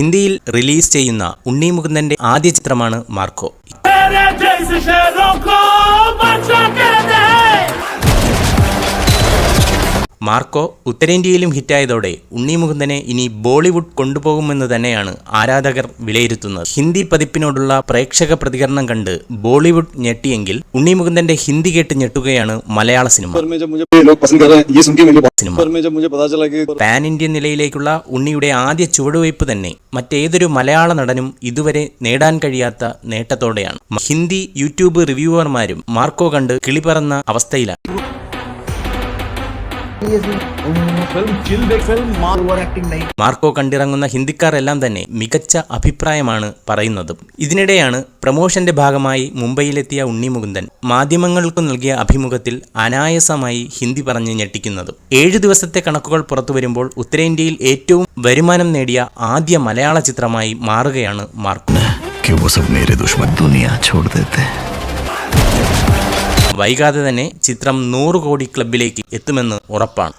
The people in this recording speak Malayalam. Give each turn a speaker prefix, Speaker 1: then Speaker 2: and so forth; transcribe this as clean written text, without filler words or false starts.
Speaker 1: ഹിന്ദിയിൽ റിലീസ് ചെയ്യുന്ന ഉണ്ണി മുകുന്ദന്റെ ആദ്യ ചിത്രമാണ് മാർക്കോ. മാർക്കോ ഉത്തരേന്ത്യയിലും ഹിറ്റായതോടെ ഉണ്ണി മുകുന്ദനെ ഇനി ബോളിവുഡ് കൊണ്ടുപോകുമെന്ന് തന്നെയാണ് ആരാധകർ വിലയിരുത്തുന്നത്. ഹിന്ദി പതിപ്പിനോടുള്ള പ്രേക്ഷക പ്രതികരണം കണ്ട് ബോളിവുഡ് ഞെട്ടിയെങ്കിൽ ഉണ്ണി മുകുന്ദന്റെ ഹിന്ദി കേട്ട് ഞെട്ടുകയാണ് മലയാള സിനിമ. പാൻ ഇന്ത്യൻ നിലയിലേക്കുള്ള ഉണ്ണിയുടെ ആദ്യ ചുവടുവയ്പ് തന്നെ മറ്റേതൊരു മലയാള നടനും ഇതുവരെ നേടാൻ കഴിയാത്ത നേട്ടത്തോടെയാണ്. ഹിന്ദി യൂട്യൂബ് റിവ്യൂവർമാരും മാർക്കോ കണ്ട് കിളിപറന്ന അവസ്ഥയിലാണ്. മാർക്കോ കണ്ടിറങ്ങുന്ന ഹിന്ദിക്കാർ എല്ലാം തന്നെ മികച്ച അഭിപ്രായമാണ് പറയുന്നത്. ഇതിനിടെയാണ് പ്രമോഷന്റെ ഭാഗമായി മുംബൈയിലെത്തിയ ഉണ്ണി മുകുന്ദൻ മാധ്യമങ്ങൾക്ക് നൽകിയ അഭിമുഖത്തിൽ അനായാസമായി ഹിന്ദി പറഞ്ഞ് ഞെട്ടിക്കുന്നത്. 7 ദിവസത്തെ കണക്കുകൾ പുറത്തുവരുമ്പോൾ ഉത്തരേന്ത്യയിൽ ഏറ്റവും വരുമാനം നേടിയ ആദ്യ മലയാള ചിത്രമായി മാറുകയാണ് മാർക്കോ. വൈകാതെ തന്നെ ചിത്രം 100 കോടി ക്ലബിലേക്ക് എത്തുമെന്ന് ഉറപ്പാണ്.